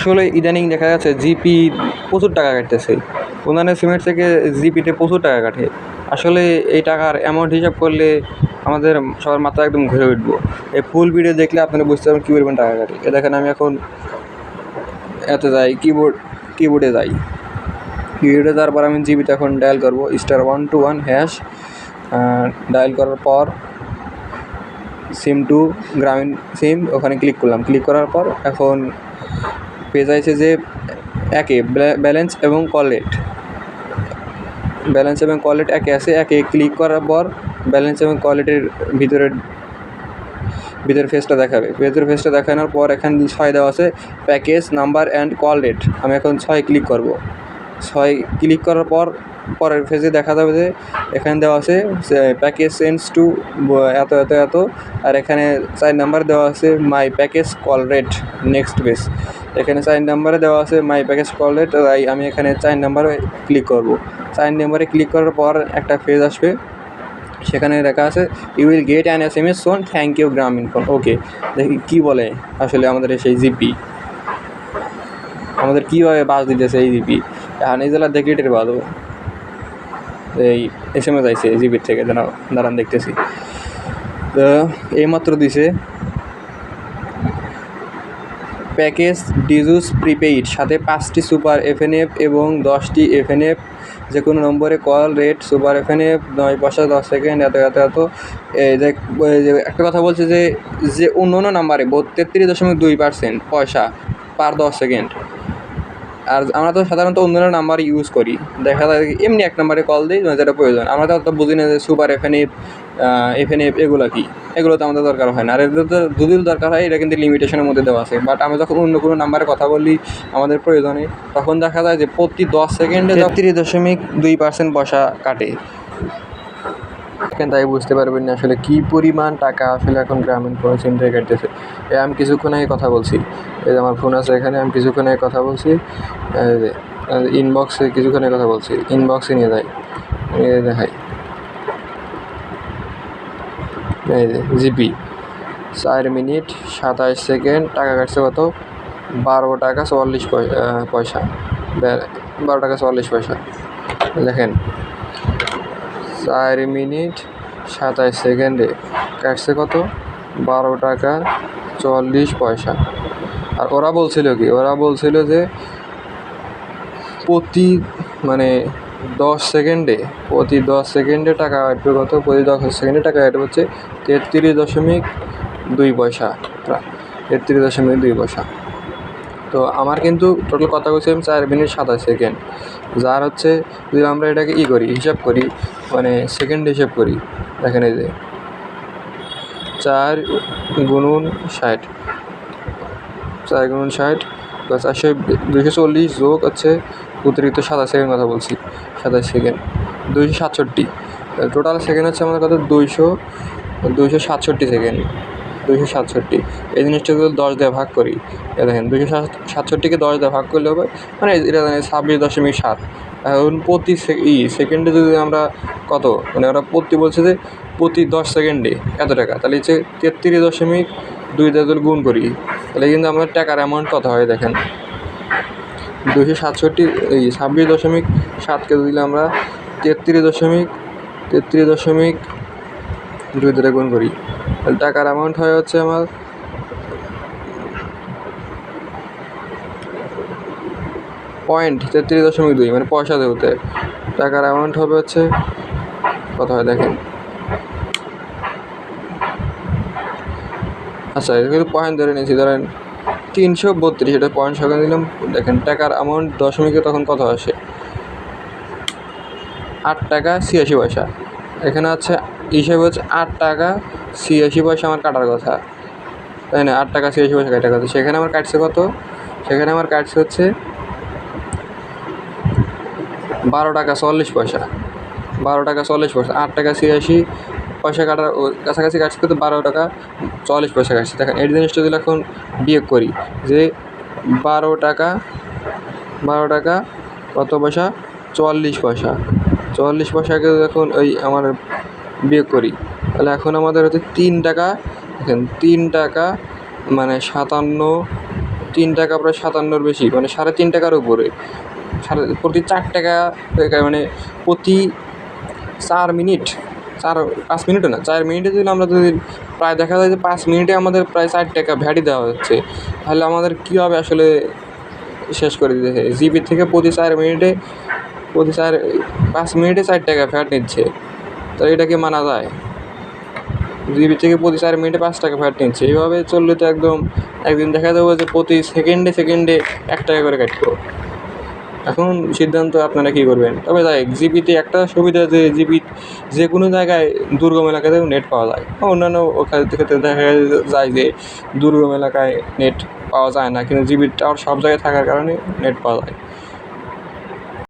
আসলে ইদানিং দেখা যাচ্ছে জিপি প্রচুর টাকা কাটতেছে, অন্যান্য সিমের থেকে জিপিতে প্রচুর টাকা কাটে। আসলে এই টাকার অ্যামাউন্ট হিসাব করলে আমাদের সবার মাথা একদম ঘুরে উঠবো। এই ফুল ভিডিও দেখলে আপনারা বুঝতে পারবেন কী পরিমাণ টাকা কাটে। দেখেন আমি এখন এতে যাই, কিবোর্ডে যাই, কিবোর্ডে যাওয়ার পর আমি জিবিতে এখন ডায়াল করবো *121# ডায়াল করার পর সিম টু গ্রামীণ সিম ওখানে ক্লিক করলাম। ক্লিক করার পর এখন পেজ আছে যে একে ব্যালেন্স এবং কল রেট একে আছে। একে ক্লিক করার পর ব্যালেন্স এবং কল রেটের ভিতরের ফেসটা দেখাবে। ভিতরের ফেসটা দেখানোর পর এখানে 6 দেওয়া আছে, package number and call rate. আমি এখন 6 ক্লিক করব। 6 ক্লিক করার পর পরের ফেজে দেখা যাবে যে এখানে দেওয়া আছে প্যাকেজ সেন্স টু এত এত এত, আর এখানে 4 নাম্বার দেওয়া আছে my package call rate next page. এখানে 4 নাম্বারে দেওয়া আছে মাই প্যাকেজ কল রেট, তাই আমি এখানে 4 নাম্বারে ক্লিক করব। 4 নাম্বারে ক্লিক করার পর একটা পেজ আসবে, সেখানে লেখা আছে you will get an SMS soon thank you Grameenphone. Okay, দেখি কী বলে আসলে আমাদের সেই জিপি আমাদের কীভাবে বাস দিতেছে এই জিপি। এখন এই জেলা দেখে টের পাওয়া যাবো। এই SMS আইছে জিপির থেকে, দাঁড়ান দেখতেছি। তো এইমাত্র দিছে প্যাকেজ ডিজুস প্রিপেইড, সাথে 5টি সুপার FNF এবং 10টি FNF, যে কোনো নম্বরে কল রেট সুপার FNF 9 পয়সা 10 সেকেন্ড এত এত এত। একটা কথা বলছে যে অন্য অন্য নাম্বারে 33.2% পয়সা পার 10 সেকেন্ড। আর আমরা তো সাধারণত অন্য নাম্বার ইউজ করি, দেখা যায় এমনি এক নাম্বারে কল দিই যেটা প্রয়োজন। আমরা তো অত বুঝি না যে সুপার FNF এগুলো কি, এগুলো তো আমাদের দরকার হয় না। আর এগুলো তো যদি দরকার হয় এটা কিন্তু লিমিটেশনের মধ্যে দেওয়া আছে। বাট আমরা যখন অন্য কোনো নাম্বারে কথা বলি আমাদের প্রয়োজনে, তখন দেখা যায় যে প্রতি 10 সেকেন্ডে 33.2% পয়সা কাটে। তাই বুঝতে পারবেন না আসলে কী পরিমাণ টাকা আসলে এখন গ্রামীণফোন সিম থেকে কাটতেছে। আমি কিছুক্ষণ আগে কথা বলছি, এই যে আমার ফোন আছে এখানে, আমি কিছুক্ষণ আগে কথা বলছি ইনবক্সে, কিছুক্ষণ আগে কথা বলছি ইনবক্সে নিয়ে যাই, দেখাই এই যে জিপি 4 মিনিট 27 সেকেন্ড টাকা কাটছে কত 12 টাকা 44 পয়সা 12 টাকা 44 পয়সা। দেখেন 4 মিনিট 27 সেকেন্ডে কাটছে কত 12 টাকা 44 পয়সা। আর ওরা বলছিল যে প্রতি 10 সেকেন্ডে টাকা কাটবে কত, প্রতি 10 সেকেন্ডে টাকা কাটবে হচ্ছে 33.2 পয়সা। 33.2 পয়সা। তো আমার কিন্তু টোটাল কথা বলছি আমি 4 মিনিট 27 সেকেন্ড, যার হচ্ছে যদি আমরা এটাকে হিসাব করি সেকেন্ড হিসাব করি, দেখেন এই যে 4 গুণন 60 প্লাস 240 যোগ হচ্ছে অতিরিক্ত 27 সেকেন্ড কথা বলছি, 27 সেকেন্ড 267, টোটাল সেকেন্ড হচ্ছে আমাদের কত 267 সেকেন্ড। 267 এই জিনিসটা যদি 10 দিয়ে ভাগ করি, দেখেন 267কে 10 দিয়ে ভাগ করলে হবে এটা 26.7। এখন প্রতি সেকেন্ডে যদি আমরা কত ওরা বলছে যে প্রতি 10 সেকেন্ডে এত টাকা, তাহলে হচ্ছে 33.2 দিয়ে যদি গুণ করি তাহলে কিন্তু আমাদের টাকার অ্যামাউন্ট কত হয় দেখেন 26.7কে দিলে আমরা 33.2 দিয়ে গুণ করি, তাহলে টাকার অ্যামাউন্ট হয় হচ্ছে আমার .33.2 পয়সা দেওতে টাকার অ্যামাউন্ট হবে হচ্ছে কত হয় দেখেন। আচ্ছা এটা কিন্তু পয়েন্ট ধরে নিয়েছি, ধরেন 332, এটা পয়েন্ট সঙ্গে দিলাম। দেখেন টাকার অ্যামাউন্ট দশমিকে তখন কত আসে 8 টাকা 86 পয়সা। এখানে আছে হিসাবে হচ্ছে 8 টাকা 86 পয়সা আমার কাটার কথা, তাই না? 8 টাকা 86 পয়সা কাটার কথা। সেখানে আমার কাটছে কত, সেখানে আমার কাটছে হচ্ছে 12 টাকা 44 পয়সা। 12 টাকা 44 পয়সা, 8 টাকা 86 পয়সা কাটার কাছাকাছি কাটছে কিন্তু 12 টাকা 44 পয়সা কাটছে। দেখেন এই জিনিসটা যদি এখন বিয়োগ করি যে 12 টাকা কত পয়সা 44 পয়সা, 44 পয়সাকে এখন ওই আমার বিয়োগ করি, তাহলে এখন আমাদের হচ্ছে 3 টাকা, দেখেন 3 টাকা 57 3 টাকা প্রায় 57-র বেশি, মানে 3.5 টাকার উপরে। প্রতি 4 টাকা মানে প্রতি 4 মিনিট, 5 মিনিটও না, 4 মিনিটে যদি প্রায় দেখা যায় যে 5 মিনিটে আমাদের প্রায় 4 টাকা ভ্যাটই দেওয়া হচ্ছে, তাহলে আমাদের কীভাবে আসলে শেষ করে দিতেছে? জিবি থেকে প্রতি 5 মিনিটে 4 টাকা ভ্যাট নিচ্ছে, তো এটা কি মানা যায়? জিবি থেকে প্রতি 4 মিনিটে 5 টাকা ভ্যাট নিচ্ছে। এইভাবে চললে তো একদম একদিন দেখা যাবে যে প্রতি সেকেন্ডে 1 টাকা করে কাটবো। এখন সিদ্ধান্ত আপনারা কী করবেন? তবে যাই জিবিতে একটা সুবিধা যে জিবি যে কোনো জায়গায় দুর্গম এলাকাতেও নেট পাওয়া যায়। অন্যান্য ক্ষেত্রে দেখা যায় যে দুর্গম এলাকায় নেট পাওয়া যায় না, কিন্তু জিবির টাওয়ার সব জায়গায় থাকার কারণে নেট পাওয়া যায়।